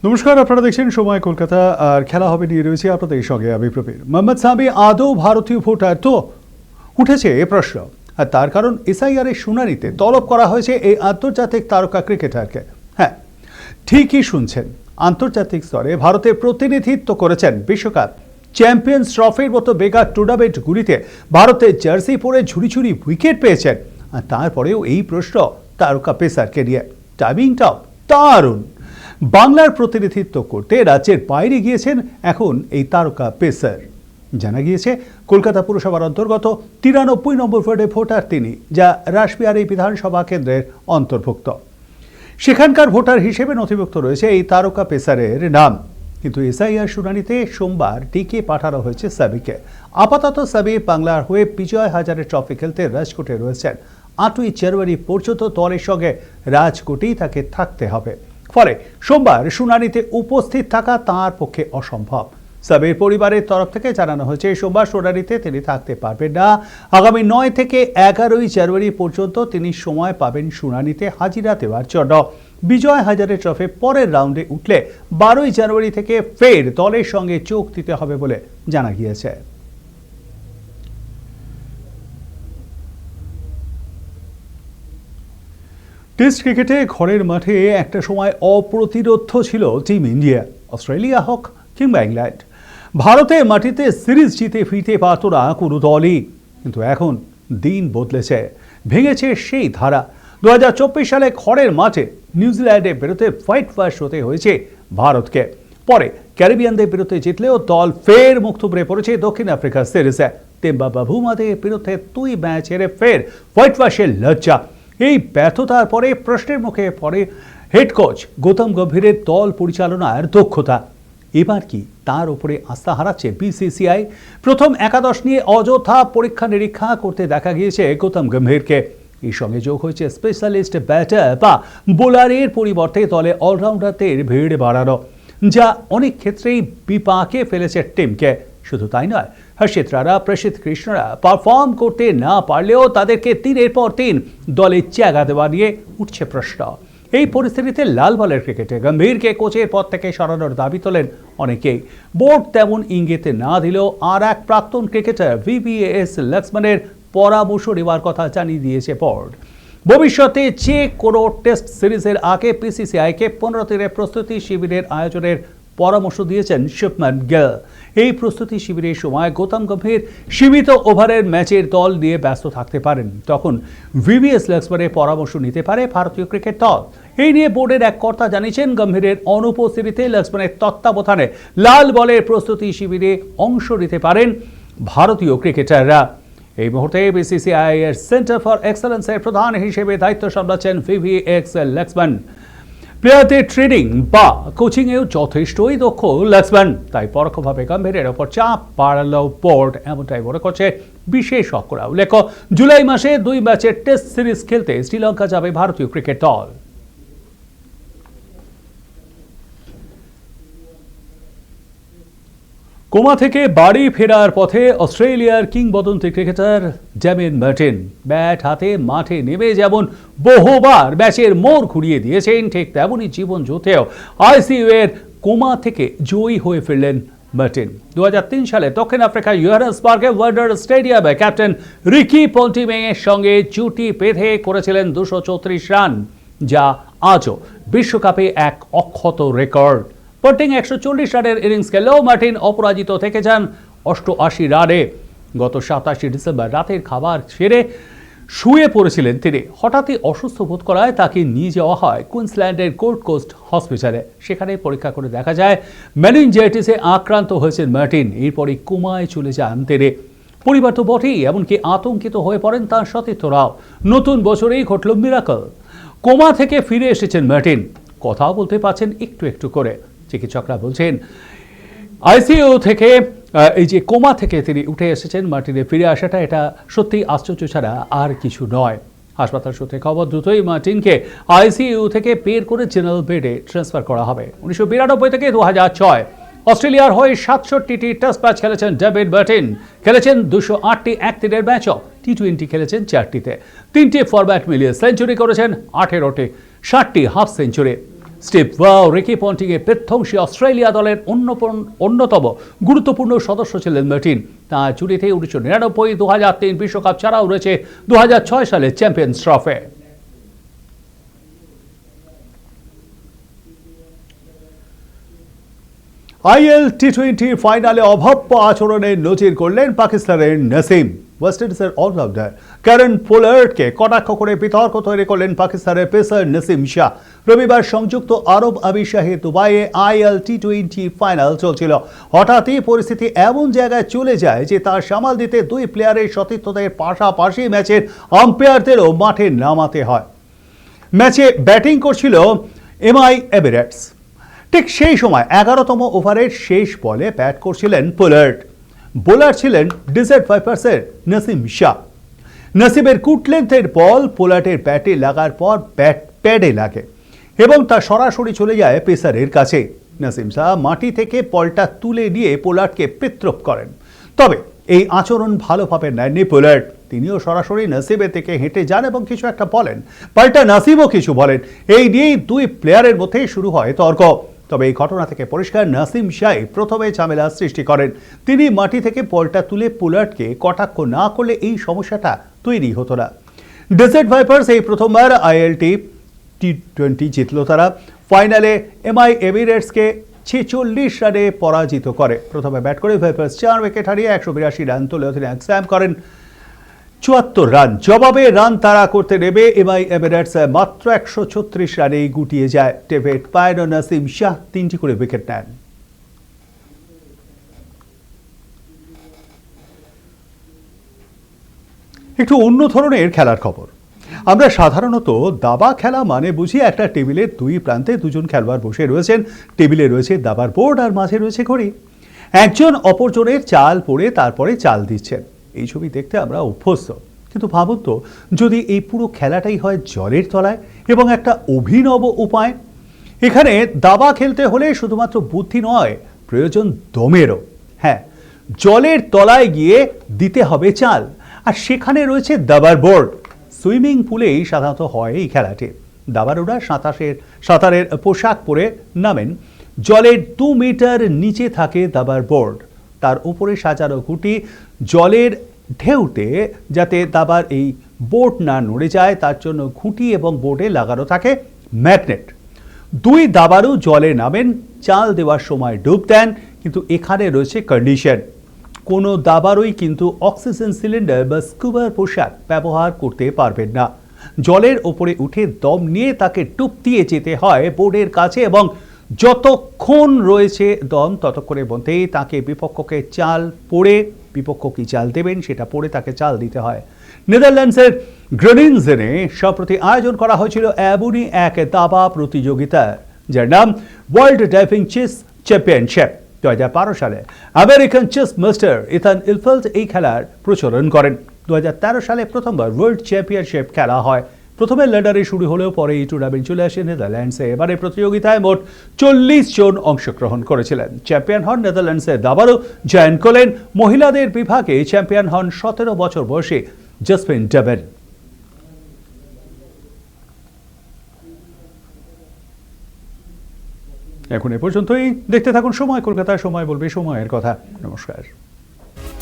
নমস্কার, আপনারা দেখছেন সময় কলকাতা। আর খেলা হবে নিয়ে রয়েছে আপনাদের সঙ্গে আমি প্রবীর। মোহাম্মদ সামি আদৌ ভারতীয় ভোটার তো? উঠেছে এ প্রশ্ন। আর তার কারণ এসআইআর এর শুনানিতে তলব করা হয়েছে এই আন্তর্জাতিক তারকা ক্রিকেটারকে। হ্যাঁ, ঠিকই শুনছেন, আন্তর্জাতিক স্তরে ভারতের প্রতিনিধিত্ব করেছেন বিশ্বকাপ, চ্যাম্পিয়ন্স ট্রফির মতো বেগার টুর্নামেন্টগুলিতে ভারতের জার্সি পরে ঝুড়ি ঝুড়ি উইকেট পেয়েছেন। আর তারপরেও এই প্রশ্ন তারকা পেসারকে নিয়ে। টাইমিংটাও দারুণ। বাংলার প্রতিনিধিত্ব করতে রাজ্যের বাইরে গিয়েছেন এখন এই তারকা পেসার। জানা গিয়েছে কলকাতা পুরসভার অন্তর্গত 93 নম্বর ওয়ার্ডে ভোটার তিনি, যা রাসবিহারী বিধানসভা কেন্দ্রের অন্তর্ভুক্ত। সেখানকার ভোটার হিসেবে নথিভুক্ত রয়েছে এই তারকা পেসারের নাম। কিন্তু এসআইআর শুনানিতে সোমবার ডেকে পাঠানো হয়েছে সাবিকে। আপাতত সাবি বাংলার হয়ে বিজয় হাজারে ট্রফি খেলতে রাজকোটে রয়েছেন। 8ই জানুয়ারি পর্যন্ত দলের সঙ্গে রাজকোটেই তাকে থাকতে হবে। ফলে সোমবার শুনানিতে উপস্থিত থাকা তাঁর পক্ষে অসম্ভব। সাবির পরিবারের তরফ থেকে জানানো হয়েছে সোমবার শুনানিতে তিনি থাকতে পারবেন না। আগামী 9 থেকে 11ই জানুয়ারি পর্যন্ত তিনি সময় পাবেন শুনানিতে হাজিরা দেওয়ার জন্য। বিজয় হাজারে ট্রফি পরের রাউন্ডে উঠলে 12ই জানুয়ারি থেকে ফের দলের সঙ্গে যোগ দিতে হবে বলে জানা গিয়েছে। টেস্ট ক্রিকেটে ঘরের মাঠে একটা সময় অপ্রতিরোধ্য ছিল টিম ইন্ডিয়া। অস্ট্রেলিয়া হোক কিংবা ইংল্যান্ড, ভারতের মাটিতে সিরিজ জিতে ফিরতে পারত না কোনো দলই। কিন্তু এখন দিন বদলেছে, ভেঙেছে সেই ধারা। 2024 সালে ঘরের মাঠে নিউজিল্যান্ডের বিরুদ্ধে হোয়াইট ওয়াশ হতে হয়েছে ভারতকে। পরে ক্যারিবিয়ানদের বিরুদ্ধে জিতলেও দল ফের মুখ থুবড়ে পড়েছে দক্ষিণ আফ্রিকার সিরিজে। তেম্বা বাভুমাদের বিরুদ্ধে 2 ম্যাচ হেরে ফের হোয়াইট ওয়াশের লজ্জা। এই ব্যর্থতার পরে প্রশ্নের মুখে পড়ে হেড কোচ গৌতম গম্ভীরের দল পরিচালনার দক্ষতা। এবার কি তার উপরে আস্থা হারাচ্ছে বিসিসিআই? প্রথম একাদশ নিয়ে অযথা পরীক্ষা নিরীক্ষা করতে দেখা গিয়েছে গৌতম গম্ভীরকে। এই সঙ্গে যোগ হয়েছে স্পেশালিস্ট ব্যাটার বা বোলারের পরিবর্তে দলে অলরাউন্ডারদের ভিড় বাড়ানো, যা অনেক ক্ষেত্রেই বিপাকে ফেলেছে টিমকে। শুধু তাই নয়, হর্ষিত রানা, প্রসিদ্ধ কৃষ্ণরা পারফর্ম করতে না পারলেও তাদেরকে 3-এর পর 3 দলে জায়গা দেওয়া নিয়ে উঠছে প্রশ্ন। এই পরিস্থিতিতে লাল বলের ক্রিকেটে গম্ভীরকে কোচের পদ থেকে সরানোর দাবি তোলেন অনেকেই। বোর্ড তেমন ইঙ্গিতে না দিলেও আর এক প্রাক্তন ক্রিকেটার VVS লক্ষ্মণের পরামর্শ নেওয়ার কথা জানিয়ে দিয়েছে বোর্ড। ভবিষ্যতে যে কোনো টেস্ট সিরিজের আগে পিসিসিআইকে 15 দিনের প্রস্তুতি শিবিরের আয়োজনের পরামর্শ দিয়েছেন শুভমান গিল। এই প্রস্তুতি শিবিরের সময় গৌতম গম্ভীর সীমিত ওভারের ম্যাচের দল নিয়ে ব্যস্ত থাকতে পারেন। তখন VVS লক্ষ্মণের পরামর্শ নিতে পারে ভারতীয় ক্রিকেট দল। এই নিয়ে বোর্ডের এক কর্তা জানিয়েছেন, গম্ভীরের অনুপস্থিতিতে লক্ষ্মণের তত্ত্বাবধানে লাল বলের প্রস্তুতি শিবিরে অংশ নিতে পারেন ভারতীয় ক্রিকেটাররা। এই মুহূর্তে বিসিসিআই এর সেন্টার ফর এক্সেলেন্সের প্রধান হিসেবে দায়িত্ব সামলাচ্ছেন VVS লক্ষ্মণ। প্লেয়ারদের ট্রেনিং বা কোচিংয়েও যথেষ্টই দক্ষ লক্ষ্মণ, তাই পরোক্ষভাবে গম্ভীরের ওপর চাপ বাড়ালো বোর্ড, এমনটাই মনে করছে বিশেষজ্ঞরা। উল্লেখ্য, জুলাই মাসে 2 ম্যাচের টেস্ট সিরিজ খেলতে শ্রীলঙ্কা যাবে ভারতীয় ক্রিকেট দল। কোমা থেকে বাড়ি ফেরার পথে অস্ট্রেলিয়ার কিংবদন্তি ক্রিকেটার ডেমিন মার্টিন ব্যাট হাতে মাঠে নেমে যেমন বহুবার ম্যাচের মোড় ঘুরিয়ে দিয়েছেন, ঠিক তেমনই জীবন যুদ্ধেও ICU এর কোমা থেকে জয়ী হয়ে ফিরলেন মার্টিন। 2003 সালে দক্ষিণ আফ্রিকার জোহান্সবার্গে ওয়ান্ডার স্টেডিয়ামে ক্যাপ্টেন রিকি পন্টিংয়ের সঙ্গে জুটি বেঁধে করেছিলেন 234 রান, যা আজও বিশ্বকাপে এক অক্ষত রেকর্ড। পন্টিং 140 রানের ইনিংস খেলেও মার্টিন অপরাজিত থেকে যান 88 রানে। গত 27 ডিসেম্বর রাতের খাবার সেরে শুয়ে পড়েছিলেন তিনি। হঠাৎই অসুস্থ বোধ করায় তাকে নিয়ে যাওয়া হয় কুইন্সল্যান্ডের গোল্ড কোস্ট হসপিটালে। সেখানে পরীক্ষা করে দেখা যায় মেনিনজাইটিসে আক্রান্ত হয়েছেন মার্টিন। এরপরই কোমায় চলে যান তিনি। পরিবার তো বটেই, এমনকি আতঙ্কিত হয়ে পড়েন তার সতীর্থরাও। নতুন বছরেই ঘটল মিরাকল। কোমা থেকে ফিরে এসেছেন মার্টিন, কথাও বলতে পারছেন একটু একটু করে। চিকিৎসকরা বলছেন ICU থেকে এই যে কোমা থেকে তিনি উঠে এসেছেন, মার্টিনের ফিরে আসাটা এটা সত্যি আশ্চর্য ছাড়া আর কিছু নয়। হাসপাতাল সূত্রে খবর, দ্রুতই মার্টিনকে ICU থেকে বের করে জেনারেল বেডে ট্রান্সফার করা হবে। 1992 থেকে 2006 অস্ট্রেলিয়ার হয়ে 67টি টেস্ট ম্যাচ খেলেছেন ডেভিড মার্টিন। খেলেছেন 208টি একদিনের ম্যাচও। T20 খেলেছেন 4টিতে। 3টি ফরম্যাট মিলিয়ে সেঞ্চুরি করেছেন 18টি, 60টি half century. Steve Waugh, Ricky পন্টিংয়ের বিধ্বংসী অস্ট্রেলিয়া দলের অন্যতম গুরুত্বপূর্ণ সদস্য ছিলেন মার্টিন। তাঁর জুড়িতে 1999, 2003 বিশ্বকাপ ছাড়াও রয়েছে 2006 সালের চ্যাম্পিয়ন্স ট্রফি। আইএল টি-20 ফাইনালে অভব্য আচরণের নজির করলেন পাকিস্তানের নাসিম। ওয়েস্ট ইন্ডিজের অলরাউন্ডার ক্যারেন পোলার্ডকে কটাক্ষ করে বিতর্ক তৈরি করলেন পাকিস্তানের পেসার নাসিম শাহ। রবিবার সংযুক্ত আরব আমিরশাহী দুবাইয়ে আইএল টি-20 ফাইনাল চলছিল। হঠাৎই পরিস্থিতি এমন জায়গায় চলে যায় যে তার সামাল দিতে দুই প্লেয়ারের সতীর্থদের পাশাপাশি ম্যাচের আম্পায়ারদেরও মাঠে নামাতে হয়। ম্যাচে ব্যাটিং করছিল এমআই এমিরেটস। ঠিক সেই সময় 11তম ওভারের শেষ বলে ব্যাট করছিলেন পোলার্ড। বোলার ছিলেন ডেজার্ট ভাইপার্সের নাসিম শাহ। নাসিমের কুটলেন্থের বল পোলার্ডের ব্যাটে লাগার পর ব্যাট প্যাডে লাগে এবং তা সরাসরি চলে যায় পেসারের কাছে। নাসিম শাহ মাটি থেকে বলটা তুলে নিয়ে পোলার্ডকে পৃথক করেন। তবে এই আচরণ ভালোভাবে নেননি পোলার্ড। তিনিও সরাসরি নাসিমের থেকে হেঁটে যান এবং কিছু একটা বলেন। পাল্টা নাসিমও কিছু বলেন। এই নিয়েই দুই প্লেয়ারের মধ্যে শুরু হয় তর্ক। তবে এই ঘটনা থেকে পরিষ্কার নাসিম শাহ প্রথমে ঝামেলা সৃষ্টি করেন। তিনি মাটি থেকে বলটা তুলে পোলার্ডকে কটাক্ষ না করলে এই সমস্যাটা তৈরি হতো না। ডেজার্ট ভাইপার্স এই প্রথমবার আইএল টি-20 জিতল। তারা ফাইনালে এমআই এমিরেটসকে 46 রানে পরাজিত করে। প্রথমে ব্যাট করে ভাইপার্স 4 উইকেট হারিয়ে 182 রান তুলে অধিনায়ক স্যাম করেন 74 রান। জবাবে রান তাড়া করতে নেমে এমআই এমিরেটস মাত্র 136 রানেই গুটিয়ে যায়। ডেভিড পায়েন ও নাসিম শাহ 3টি করে উইকেট নেন। একটু অন্য ধরনের খেলার খবর। আমরা সাধারণত দাবা খেলা মানে বুঝি একটা টেবিলের দুই প্রান্তে দুজন খেলোয়াড় বসে রয়েছেন। টেবিলে রয়েছে দাবার বোর্ড আর মাঝে রয়েছে ঘড়ি। একজন অপরজনের চাল পড়ে তারপরে চাল দিচ্ছেন। এই ছবি দেখতে আমরা অভ্যস্ত, কিন্তু ভাবুন তো যদি এই পুরো খেলাটাই হয় জলের তলায় এবং একটা অভিনব উপায়। এখানে দাবা খেলতে হলে শুধুমাত্র বুদ্ধি নয়, প্রয়োজন দমেরও। হ্যাঁ, জলের তলায় গিয়ে দিতে হবে চাল, আর সেখানে রয়েছে দাবার বোর্ড। সুইমিং পুলেই সাধারণত হয় এই খেলাটি। দাবারুরা সাঁতারের পোশাক পরে নামেন। জলের 2 মিটার নিচে থাকে দাবার বোর্ড। তার উপরে সাজানো গুটি জলের ঢেউতে যাতে দাবার এই বোর্ড না নড়ে যায় তার জন্য খুঁটি এবং বোর্ডে লাগানো থাকে ম্যাগনেট। দুই দাবারু জলে নামেন, চাল দেওয়ার সময় ডুব দেন, কিন্তু এখানে রয়েছে কন্ডিশন। কোনো দাবারই কিন্তু অক্সিজেন সিলিন্ডার বা স্কুবার পোশাক ব্যবহার করতে পারবেন না। জলের ওপরে উঠে দম নিয়ে তাকে ডুব দিয়ে যেতে হয় বোর্ডের কাছে এবং যতক্ষণ রয়েছে দম ততক্ষণের মধ্যেই তাকে বিপক্ষকে চাল পড়ে, বিপক্ষ কি চাল দেবেন সেটা পড়ে তাকে চাল দিতে হয়। নেদারল্যান্ডসের গ্রেনিনজেনে সম্প্রতি আয়োজন করা হয়েছিল এমনই এক দাবা প্রতিযোগিতা, যার নাম ওয়ার্ল্ড ডাইভিং চেস চ্যাম্পিয়নশিপ। 2012 সালে American chess master Ethan Ilfeld এই খেলার প্রচলন করেন। 2013 সালে প্রথমবার ওয়ার্ল্ড চ্যাম্পিয়নশিপ খেলা হয়। প্রথমে লন্ডনে শুরু হলেও পরে এই টুর্নামেন্ট চলে আসে নেদারল্যান্ডসে। এবারে প্রতিযোগিতায় মোট 40 জন অংশগ্রহণ করেছিলেন। চ্যাম্পিয়ন হন নেদারল্যান্ডসের দাবারু জায়ান কোলেন। মহিলাদের বিভাগে চ্যাম্পিয়ন হন 17 বছর বয়সী জাসমিন ডেবেন। এখন এ পর্যন্তই। দেখতে থাকুন সময় কলকাতা। সময় বলবে সময়ের কথা। নমস্কার।